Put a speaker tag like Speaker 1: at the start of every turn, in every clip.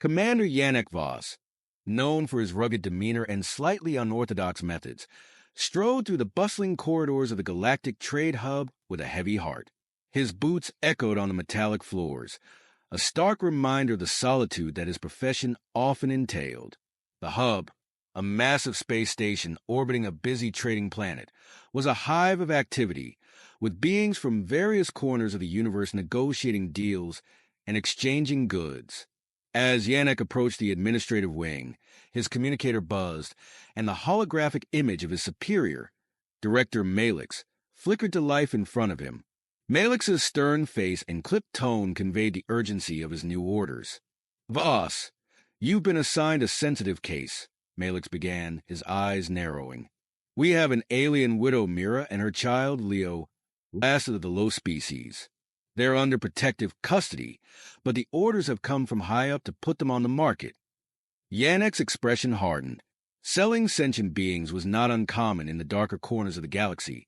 Speaker 1: Commander Yannick Voss, known for his rugged demeanor and slightly unorthodox methods, strode through the bustling corridors of the Galactic trade hub with a heavy heart. His boots echoed on the metallic floors, a stark reminder of the solitude that his profession often entailed. The hub, a massive space station orbiting a busy trading planet, was a hive of activity, with beings from various corners of the universe negotiating deals and exchanging goods. As Yannick approached the administrative wing, his communicator buzzed, and the holographic image of his superior, Director Malix, flickered to life in front of him. Malix's stern face and clipped tone conveyed the urgency of his new orders. "Voss, you've been assigned a sensitive case," Malix began, his eyes narrowing. "We have an alien widow, Mira, and her child, Leo, last of the low species. They're under protective custody, but the orders have come from high up to put them on the market." Yannick's expression hardened. Selling sentient beings was not uncommon in the darker corners of the galaxy,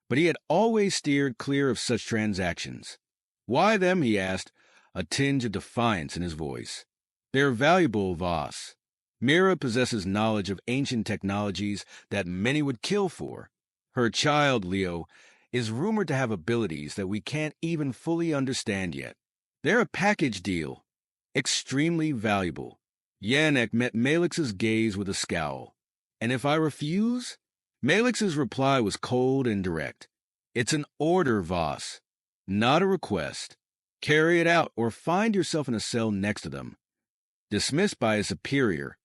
Speaker 1: but he had always steered clear of such transactions. "Why them?" he asked, a tinge of defiance in his voice. "They're valuable, Voss. Mira possesses knowledge of ancient technologies that many would kill for. Her child, Leo, is rumored to have abilities that we can't even fully understand yet. They're a package deal, extremely valuable." Yannick met Malix's gaze with a scowl. "And if I refuse?" Malix's reply was cold and direct. "It's an order, Voss, not a request. Carry it out or find yourself in a cell next to them." Dismissed by his superior,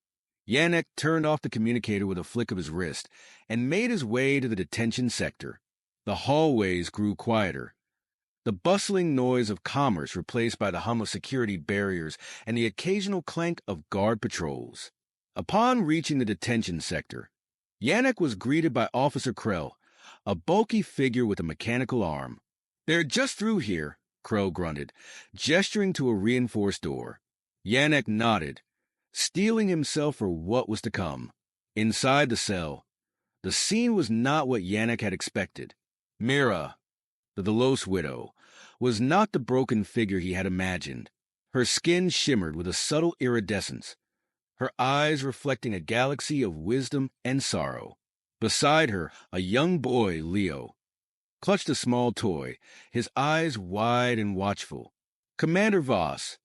Speaker 1: Yannick turned off the communicator with a flick of his wrist and made his way to the detention sector. The hallways grew quieter, the bustling noise of commerce replaced by the hum of security barriers and the occasional clank of guard patrols. Upon reaching the detention sector, Yannick was greeted by Officer Krell, a bulky figure with a mechanical arm. "They're just through here," Krell grunted, gesturing to a reinforced door. Yannick nodded, steeling himself for what was to come. Inside the cell, the scene was not what Yannick had expected. Mira, the Delos widow, was not the broken figure he had imagined. Her skin shimmered with a subtle iridescence, her eyes reflecting a galaxy of wisdom and sorrow. Beside her, a young boy, Leo, clutched a small toy, his eyes wide and watchful. "Commander Voss,"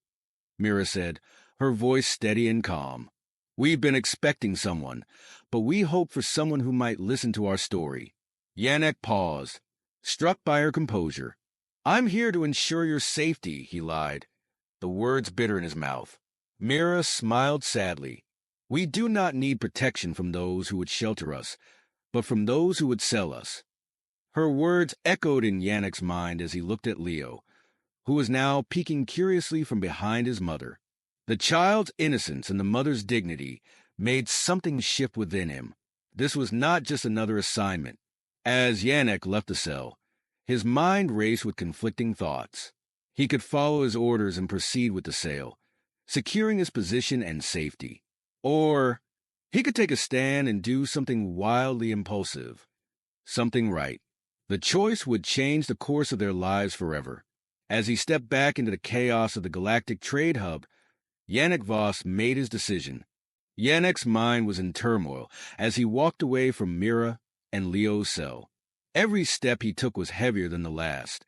Speaker 1: Mira said, her voice steady and calm. "We've been expecting someone, but we hoped for someone who might listen to our story." Yannick paused, struck by her composure. "I'm here to ensure your safety," he lied, the words bitter in his mouth. Mira smiled sadly. "We do not need protection from those who would shelter us, but from those who would sell us." Her words echoed in Yannick's mind as he looked at Leo, who was now peeking curiously from behind his mother. The child's innocence and the mother's dignity made something shift within him. This was not just another assignment. As Yannick left the cell, his mind raced with conflicting thoughts. He could follow his orders and proceed with the sale, securing his position and safety. Or he could take a stand and do something wildly impulsive, something right. The choice would change the course of their lives forever. As he stepped back into the chaos of the Galactic trade hub, Yannick Voss made his decision. Yannick's mind was in turmoil as he walked away from Mira and Leo's cell. Every step he took was heavier than the last,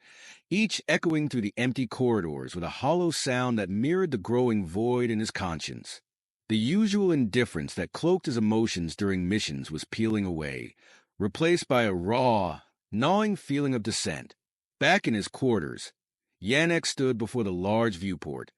Speaker 1: each echoing through the empty corridors with a hollow sound that mirrored the growing void in his conscience. The usual indifference that cloaked his emotions during missions was peeling away, replaced by a raw, gnawing feeling of dissent. Back in his quarters, Yannick stood before the large viewport,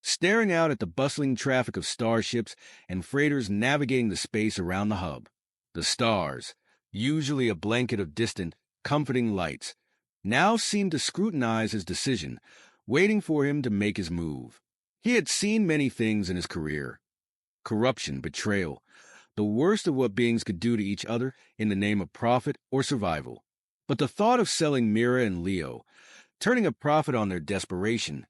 Speaker 1: staring out at the bustling traffic of starships and freighters navigating the space around the hub. The stars, usually a blanket of distant, comforting lights, now seemed to scrutinize his decision, waiting for him to make his move. He had seen many things in his career: corruption, betrayal, the worst of what beings could do to each other in the name of profit or survival. But the thought of selling Mira and Leo, turning a profit on their desperation,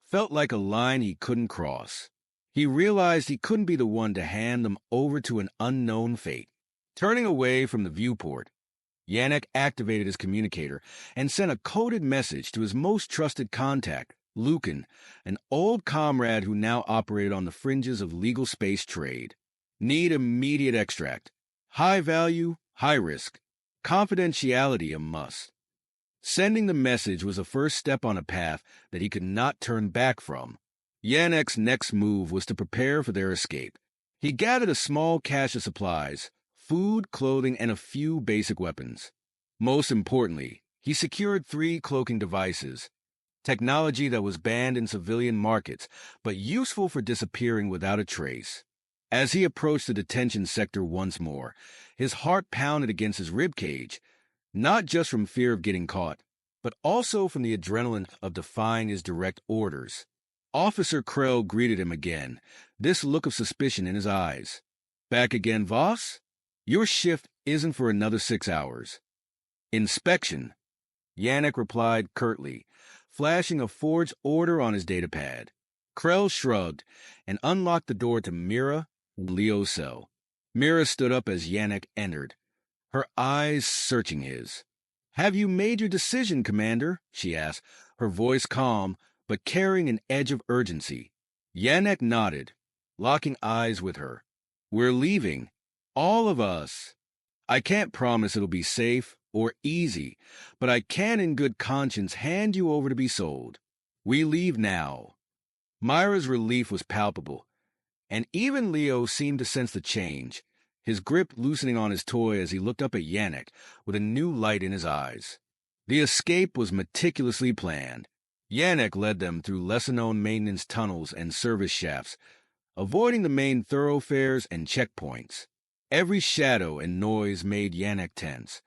Speaker 1: felt like a line he couldn't cross. He realized he couldn't be the one to hand them over to an unknown fate. Turning away from the viewport, Yannick activated his communicator and sent a coded message to his most trusted contact, Lucan, an old comrade who now operated on the fringes of legal space trade. Need immediate extract. High value, high risk. Confidentiality a must. Sending the message was the first step on a path that he could not turn back from. Yanek's next move was to prepare for their escape. He gathered a small cache of supplies, food, clothing, and a few basic weapons. Most importantly, he secured 3 cloaking devices, technology that was banned in civilian markets, but useful for disappearing without a trace. As he approached the detention sector once more, his heart pounded against his ribcage, not just from fear of getting caught, but also from the adrenaline of defying his direct orders. Officer Krell greeted him again, this look of suspicion in his eyes. Back again, Voss? Your shift isn't for another 6 hours. Inspection, Yanek replied curtly, flashing a forged order on his datapad. Krell shrugged and unlocked the door to Mira, Leo's cell. Mira stood up as Yanek entered, her eyes searching his. Have you made your decision, Commander? She asked, her voice calm, but carrying an edge of urgency. Yanek nodded, locking eyes with her. We're leaving. All of us. I can't promise it'll be safe or easy, but I can in good conscience hand you over to be sold. We leave now. Myra's relief was palpable, and even Leo seemed to sense the change, his grip loosening on his toy as he looked up at Yanek with a new light in his eyes. The escape was meticulously planned. Yanek led them through lesser-known maintenance tunnels and service shafts, avoiding the main thoroughfares and checkpoints. Every shadow and noise made Yanek tense,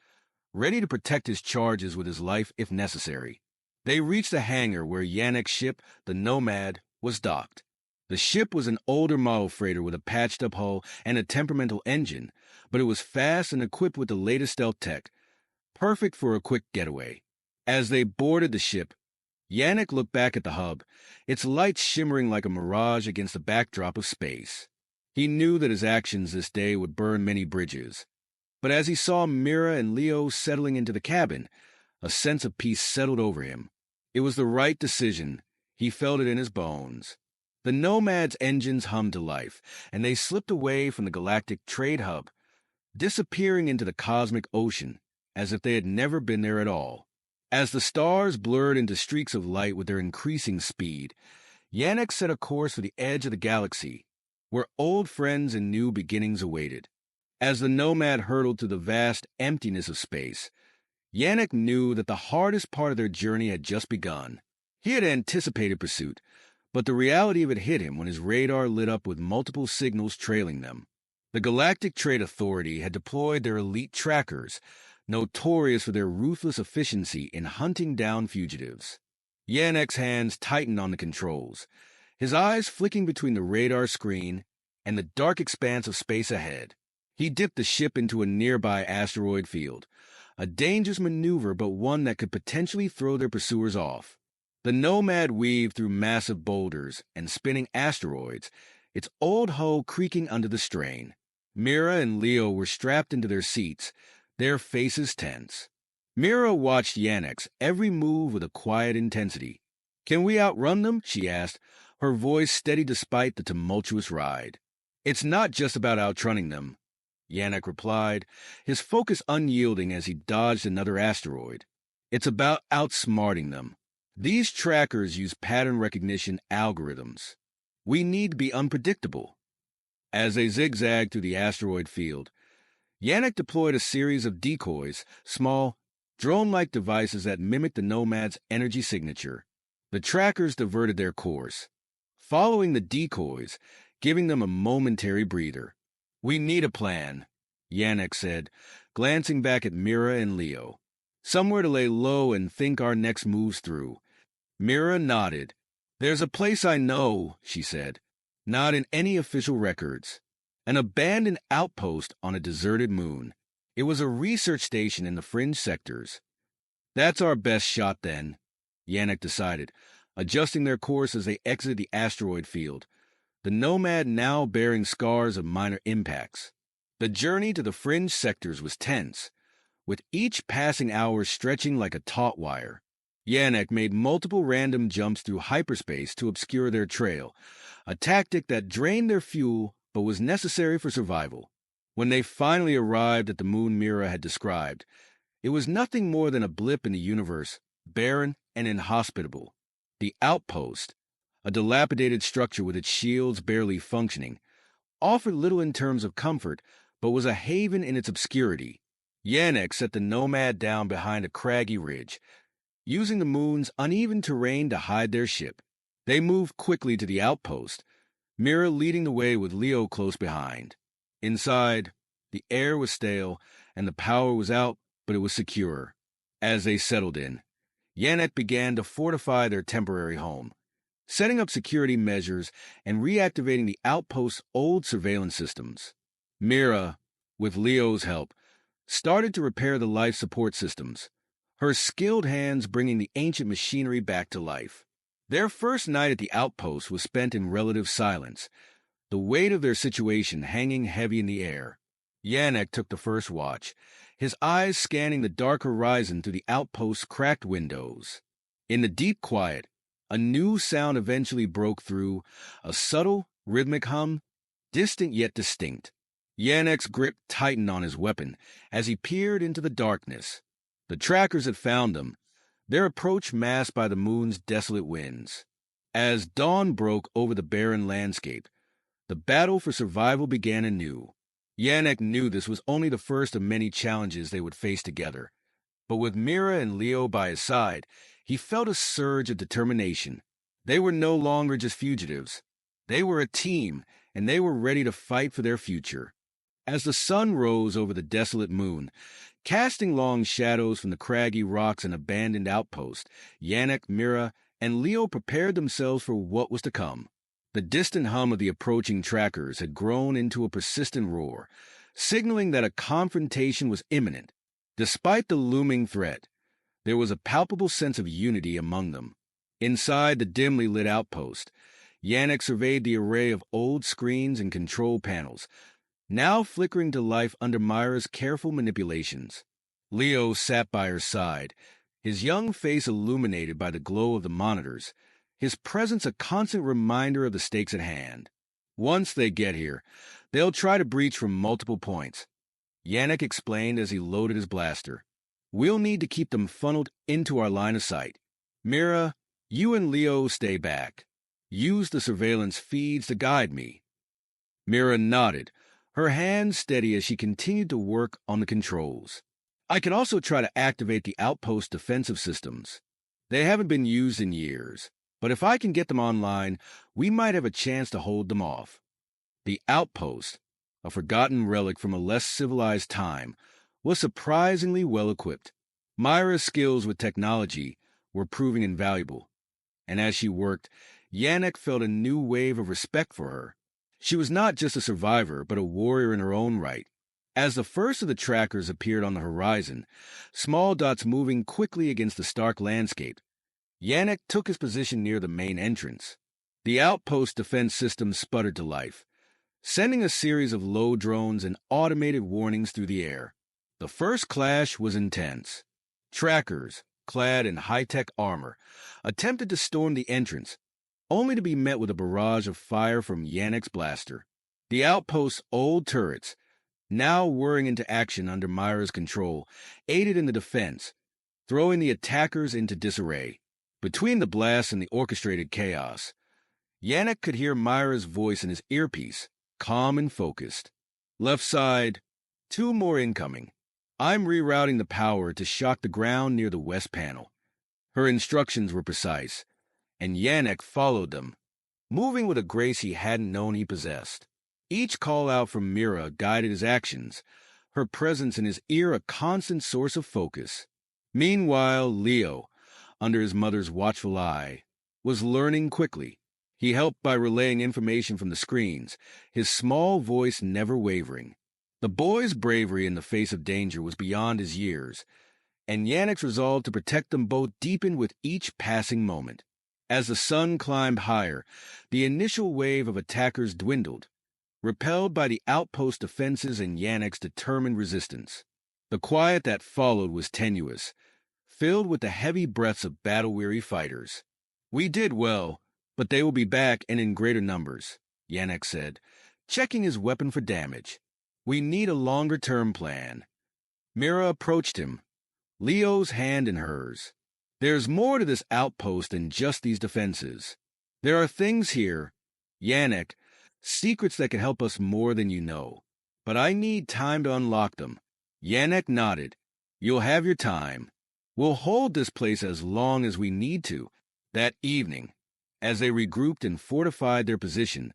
Speaker 1: ready to protect his charges with his life if necessary. They reached the hangar where Yanek's ship, the Nomad, was docked. The ship was an older model freighter with a patched-up hull and a temperamental engine, but it was fast and equipped with the latest stealth tech, perfect for a quick getaway. As they boarded the ship, Yanek looked back at the hub, its lights shimmering like a mirage against the backdrop of space. He knew that his actions this day would burn many bridges. But as he saw Mira and Leo settling into the cabin, a sense of peace settled over him. It was the right decision. He felt it in his bones. The Nomad's engines hummed to life, and they slipped away from the Galactic trade hub, disappearing into the cosmic ocean, as if they had never been there at all. As the stars blurred into streaks of light with their increasing speed, Yanek set a course for the edge of the galaxy, where old friends and new beginnings awaited. As the Nomad hurtled through the vast emptiness of space, Yanek knew that the hardest part of their journey had just begun. He had anticipated pursuit, but the reality of it hit him when his radar lit up with multiple signals trailing them. The Galactic Trade Authority had deployed their elite trackers, notorious for their ruthless efficiency in hunting down fugitives. Yanek's hands tightened on the controls, his eyes flicking between the radar screen and the dark expanse of space ahead. He dipped the ship into a nearby asteroid field, a dangerous maneuver but one that could potentially throw their pursuers off. The Nomad weaved through massive boulders and spinning asteroids, its old hull creaking under the strain. Mira and Leo were strapped into their seats, their faces tense. Mira watched Yanek's every move with a quiet intensity. Can we outrun them? She asked, her voice steady despite the tumultuous ride. It's not just about outrunning them, Yanek replied, his focus unyielding as he dodged another asteroid. It's about outsmarting them. These trackers use pattern recognition algorithms. We need to be unpredictable. As they zigzagged through the asteroid field, Yanek deployed a series of decoys, small, drone-like devices that mimicked the Nomad's energy signature. The trackers diverted their course, following the decoys, giving them a momentary breather. We need a plan, Yanek said, glancing back at Mira and Leo. Somewhere to lay low and think our next moves through. Mira nodded. There's a place I know, she said. Not in any official records. An abandoned outpost on a deserted moon. It was a research station in the fringe sectors. That's our best shot then, Yanek decided, adjusting their course as they exited the asteroid field, the Nomad now bearing scars of minor impacts. The journey to the fringe sectors was tense, with each passing hour stretching like a taut wire. Yannick made multiple random jumps through hyperspace to obscure their trail, a tactic that drained their fuel but was necessary for survival. When they finally arrived at the moon Mira had described, it was nothing more than a blip in the universe, barren and inhospitable. The outpost, a dilapidated structure with its shields barely functioning, offered little in terms of comfort, but was a haven in its obscurity. Yannick set the Nomad down behind a craggy ridge, using the moon's uneven terrain to hide their ship. They moved quickly to the outpost, Mira leading the way with Leo close behind. Inside, the air was stale and the power was out, but it was secure. As they settled in, Yannick began to fortify their temporary home, setting up security measures and reactivating the outpost's old surveillance systems. Mira, with Leo's help, started to repair the life support systems, her skilled hands bringing the ancient machinery back to life. Their first night at the outpost was spent in relative silence, the weight of their situation hanging heavy in the air. Yannick took the first watch, his eyes scanning the dark horizon through the outpost's cracked windows. In the deep quiet, a new sound eventually broke through, a subtle, rhythmic hum, distant yet distinct. Yannick's grip tightened on his weapon as he peered into the darkness. The trackers had found them, their approach masked by the moon's desolate winds. As dawn broke over the barren landscape, the battle for survival began anew. Yannick knew this was only the first of many challenges they would face together, but with Mira and Leo by his side, he felt a surge of determination. They were no longer just fugitives. They were a team, and they were ready to fight for their future. As the sun rose over the desolate moon, casting long shadows from the craggy rocks and abandoned outpost, Yannick, Mira, and Leo prepared themselves for what was to come. The distant hum of the approaching trackers had grown into a persistent roar, signaling that a confrontation was imminent. Despite the looming threat, there was a palpable sense of unity among them. Inside the dimly lit outpost, Yannick surveyed the array of old screens and control panels, now flickering to life under Myra's careful manipulations. Leo sat by her side, his young face illuminated by the glow of the monitors, his presence a constant reminder of the stakes at hand. Once they get here, they'll try to breach from multiple points, Yannick explained as he loaded his blaster. We'll need to keep them funneled into our line of sight. Mira, you and Leo stay back. Use the surveillance feeds to guide me. Mira nodded, her hands steady as she continued to work on the controls. I can also try to activate the outpost defensive systems. They haven't been used in years, but if I can get them online, we might have a chance to hold them off. The outpost, a forgotten relic from a less civilized time, was surprisingly well equipped. Myra's skills with technology were proving invaluable, and as she worked, Yannick felt a new wave of respect for her. She was not just a survivor, but a warrior in her own right. As the first of the trackers appeared on the horizon, small dots moving quickly against the stark landscape, Yannick took his position near the main entrance. The outpost defense system sputtered to life, sending a series of low drones and automated warnings through the air. The first clash was intense. Trackers, clad in high-tech armor, attempted to storm the entrance, only to be met with a barrage of fire from Yannick's blaster. The outpost's old turrets, now whirring into action under Myra's control, aided in the defense, throwing the attackers into disarray. Between the blasts and the orchestrated chaos, Yannick could hear Myra's voice in his earpiece, calm and focused. Left side, 2 more incoming. I'm rerouting the power to shock the ground near the west panel. Her instructions were precise, and Yannick followed them, moving with a grace he hadn't known he possessed. Each call-out from Mira guided his actions, her presence in his ear a constant source of focus. Meanwhile, Leo, under his mother's watchful eye, was learning quickly. He helped by relaying information from the screens, his small voice never wavering. The boy's bravery in the face of danger was beyond his years, and Yannick's resolve to protect them both deepened with each passing moment. As the sun climbed higher, the initial wave of attackers dwindled, repelled by the outpost defenses and Yannick's determined resistance. The quiet that followed was tenuous, filled with the heavy breaths of battle-weary fighters. "We did well, but they will be back and in greater numbers," Yannick said, checking his weapon for damage. "We need a longer-term plan." Mira approached him, Leo's hand in hers. "There's more to this outpost than just these defenses. There are things here, Yannick, secrets that can help us more than you know. But I need time to unlock them." Yannick nodded. "You'll have your time. We'll hold this place as long as we need to." That evening, as they regrouped and fortified their position,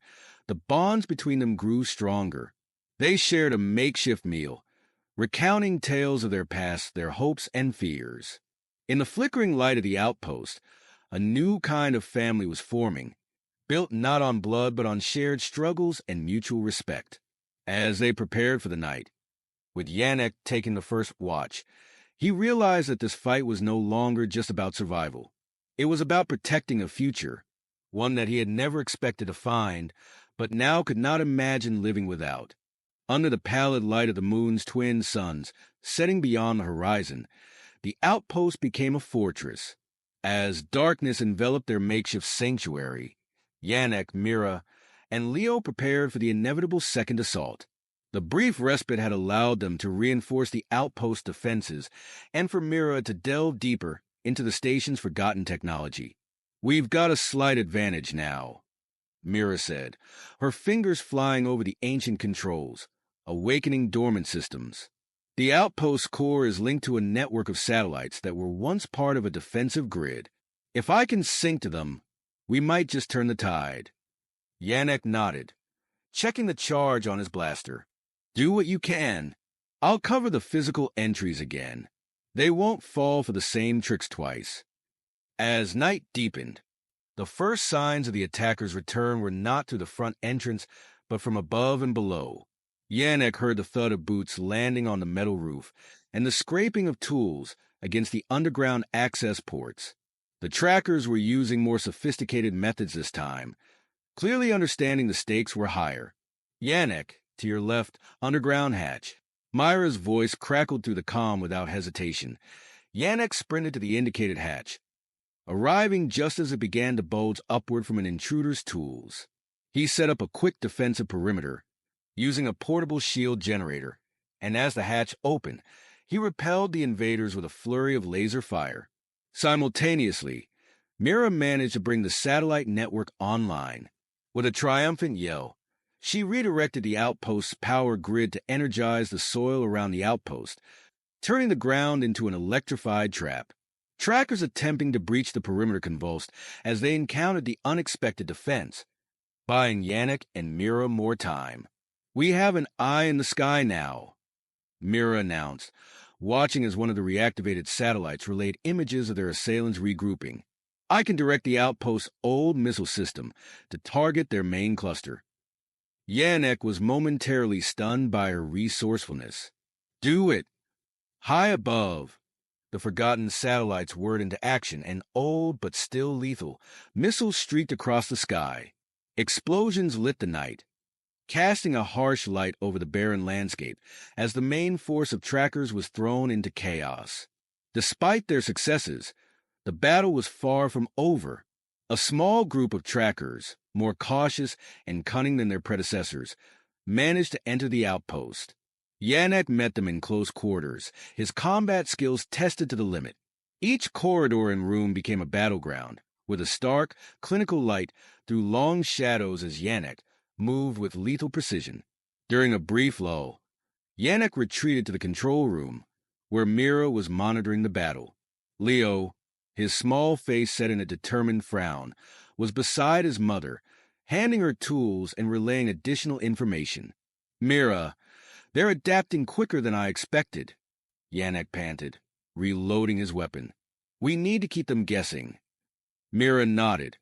Speaker 1: the bonds between them grew stronger. They shared a makeshift meal, recounting tales of their past, their hopes and fears. In the flickering light of the outpost, a new kind of family was forming, built not on blood but on shared struggles and mutual respect. As they prepared for the night, with Yannick taking the first watch, he realized that this fight was no longer just about survival. It was about protecting a future, one that he had never expected to find, but now could not imagine living without. Under the pallid light of the moon's twin suns, setting beyond the horizon, the outpost became a fortress. As darkness enveloped their makeshift sanctuary, Yannick, Mira, and Leo prepared for the inevitable second assault. The brief respite had allowed them to reinforce the outpost defenses and for Mira to delve deeper into the station's forgotten technology. "We've got a slight advantage now," Mira said, her fingers flying over the ancient controls, awakening dormant systems. "The outpost core is linked to a network of satellites that were once part of a defensive grid. If I can sync to them, we might just turn the tide." Yannick nodded, checking the charge on his blaster. "Do what you can. I'll cover the physical entries again. They won't fall for the same tricks twice." As night deepened, the first signs of the attackers' return were not through the front entrance, but from above and below. Yannick heard the thud of boots landing on the metal roof and the scraping of tools against the underground access ports. The trackers were using more sophisticated methods this time, clearly understanding the stakes were higher. "Yannick, to your left, underground hatch." Myra's voice crackled through the comm without hesitation. Yannick sprinted to the indicated hatch, arriving just as it began to bulge upward from an intruder's tools. He set up a quick defensive perimeter, using a portable shield generator, and as the hatch opened, he repelled the invaders with a flurry of laser fire. Simultaneously, Mira managed to bring the satellite network online. With a triumphant yell, she redirected the outpost's power grid to energize the soil around the outpost, turning the ground into an electrified trap. Trackers attempting to breach the perimeter convulsed as they encountered the unexpected defense, buying Yannick and Mira more time. "We have an eye in the sky now," Mira announced, watching as one of the reactivated satellites relayed images of their assailants regrouping. "I can direct the outpost's old missile system to target their main cluster." Yannick was momentarily stunned by her resourcefulness. "Do it!" High above, the forgotten satellites whirred into action, and old but still lethal missiles streaked across the sky. Explosions lit the night, casting a harsh light over the barren landscape as the main force of trackers was thrown into chaos. Despite their successes, the battle was far from over. A small group of trackers, more cautious and cunning than their predecessors, managed to enter the outpost. Yannick met them in close quarters, his combat skills tested to the limit. Each corridor and room became a battleground, with a stark, clinical light through long shadows as Yannick moved with lethal precision. During a brief lull, Yannick retreated to the control room, where Mira was monitoring the battle. Leo, his small face set in a determined frown, was beside his mother, handing her tools and relaying additional information. "Mira, they're adapting quicker than I expected," Yannick panted, reloading his weapon. "We need to keep them guessing." Mira nodded,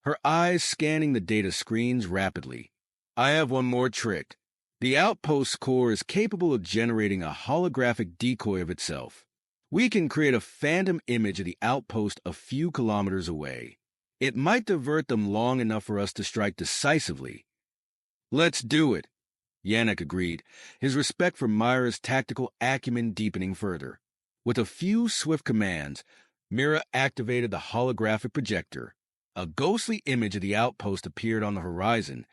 Speaker 1: her eyes scanning the data screens rapidly. "I have one more trick. The outpost core is capable of generating a holographic decoy of itself. We can create a phantom image of the outpost a few kilometers away. It might divert them long enough for us to strike decisively." "Let's do it," Yannick agreed, his respect for Myra's tactical acumen deepening further. With a few swift commands, Mira activated the holographic projector. A ghostly image of the outpost appeared on the horizon,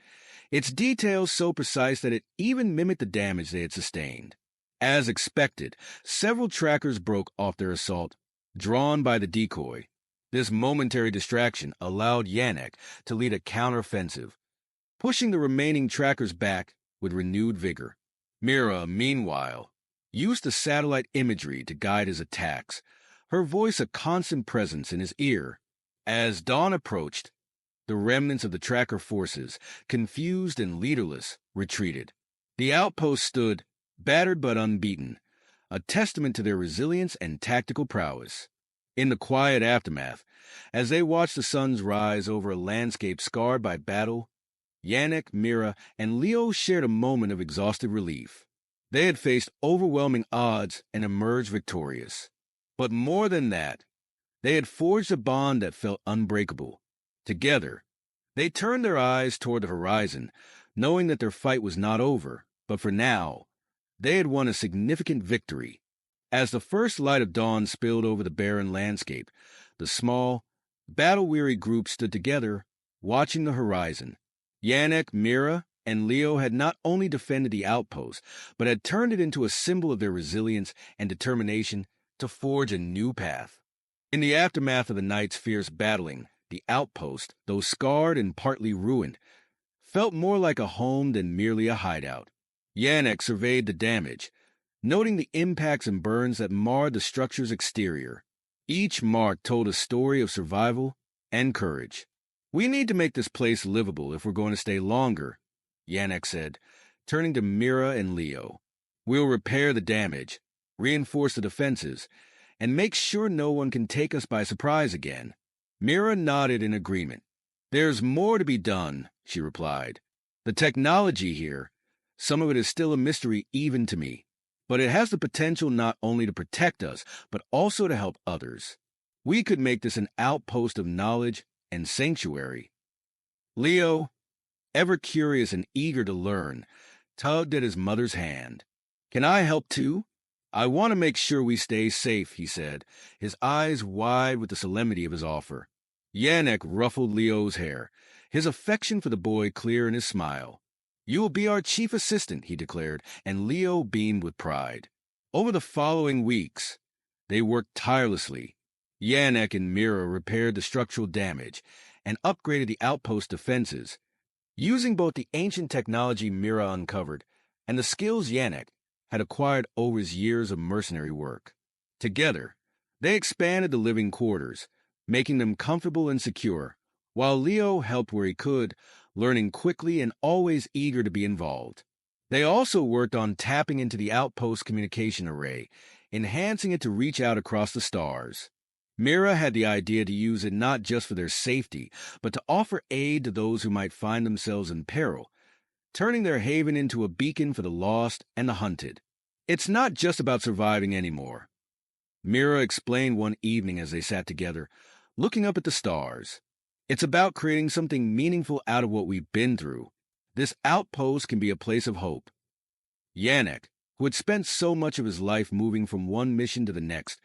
Speaker 1: its details so precise that it even mimicked the damage they had sustained. As expected, several trackers broke off their assault, drawn by the decoy. This momentary distraction allowed Yannick to lead a counteroffensive, pushing the remaining trackers back with renewed vigor. Mira, meanwhile, used the satellite imagery to guide his attacks, her voice a constant presence in his ear. As dawn approached, the remnants of the tracker forces, confused and leaderless, retreated. The outpost stood, battered but unbeaten, a testament to their resilience and tactical prowess. In the quiet aftermath, as they watched the suns rise over a landscape scarred by battle, Yannick, Mira, and Leo shared a moment of exhausted relief. They had faced overwhelming odds and emerged victorious. But more than that, they had forged a bond that felt unbreakable. Together, they turned their eyes toward the horizon, knowing that their fight was not over, but for now, they had won a significant victory. As the first light of dawn spilled over the barren landscape, the small, battle-weary group stood together, watching the horizon. Yannick, Mira, and Leo had not only defended the outpost, but had turned it into a symbol of their resilience and determination to forge a new path. In the aftermath of the night's fierce battling, the outpost, though scarred and partly ruined, felt more like a home than merely a hideout. Yannick surveyed the damage, noting the impacts and burns that marred the structure's exterior. Each mark told a story of survival and courage. "We need to make this place livable if we're going to stay longer," Yannick said, turning to Mira and Leo. "We'll repair the damage, reinforce the defenses, and make sure no one can take us by surprise again." Mira nodded in agreement. "There's more to be done," she replied. "The technology here, some of it is still a mystery even to me, but it has the potential not only to protect us, but also to help others. We could make this an outpost of knowledge and sanctuary." Leo, ever curious and eager to learn, tugged at his mother's hand. "Can I help too? I want to make sure we stay safe," he said, his eyes wide with the solemnity of his offer. Yannick ruffled Leo's hair, his affection for the boy clear in his smile. "You will be our chief assistant," he declared, and Leo beamed with pride. Over the following weeks, they worked tirelessly. Yannick and Mira repaired the structural damage and upgraded the outpost defenses, using both the ancient technology Mira uncovered and the skills Yannick had acquired over his years of mercenary work. Together, they expanded the living quarters, making them comfortable and secure, while Leo helped where he could, learning quickly and always eager to be involved. They also worked on tapping into the outpost communication array, enhancing it to reach out across the stars. Mira had the idea to use it not just for their safety, but to offer aid to those who might find themselves in peril, turning their haven into a beacon for the lost and the hunted. "It's not just about surviving anymore," Mira explained one evening as they sat together, looking up at the stars. "It's about creating something meaningful out of what we've been through. This outpost can be a place of hope." Yannick, who had spent so much of his life moving from one mission to the next,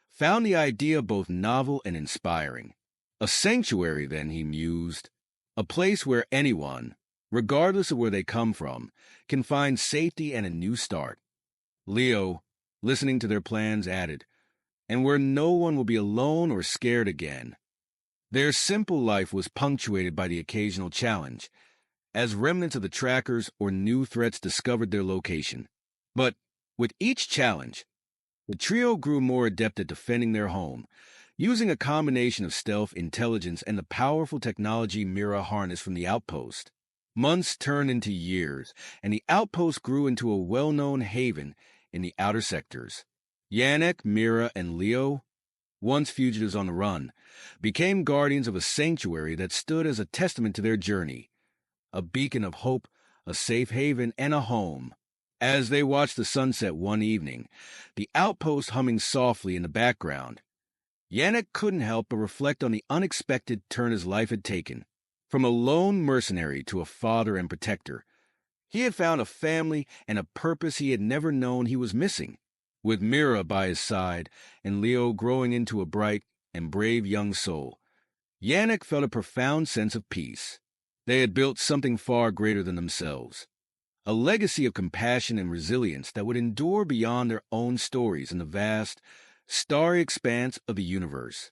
Speaker 1: found the idea both novel and inspiring. A sanctuary, then, he mused, a place where anyone, regardless of where they come from, can find safety and a new start. Leo, listening to their plans, added, "And where no one will be alone or scared again." Their simple life was punctuated by the occasional challenge, as remnants of the trackers or new threats discovered their location. But with each challenge, the trio grew more adept at defending their home, using a combination of stealth, intelligence, and the powerful technology Mira harnessed from the outpost. Months turned into years, and the outpost grew into a well-known haven in the outer sectors. Yannick, Mira, and Leo, once fugitives on the run, became guardians of a sanctuary that stood as a testament to their journey, a beacon of hope, a safe haven, and a home. As they watched the sunset one evening, the outpost humming softly in the background, Yannick couldn't help but reflect on the unexpected turn his life had taken. From a lone mercenary to a father and protector, he had found a family and a purpose he had never known he was missing. With Mira by his side and Leo growing into a bright and brave young soul, Yannick felt a profound sense of peace. They had built something far greater than themselves, a legacy of compassion and resilience that would endure beyond their own stories in the vast, starry expanse of the universe.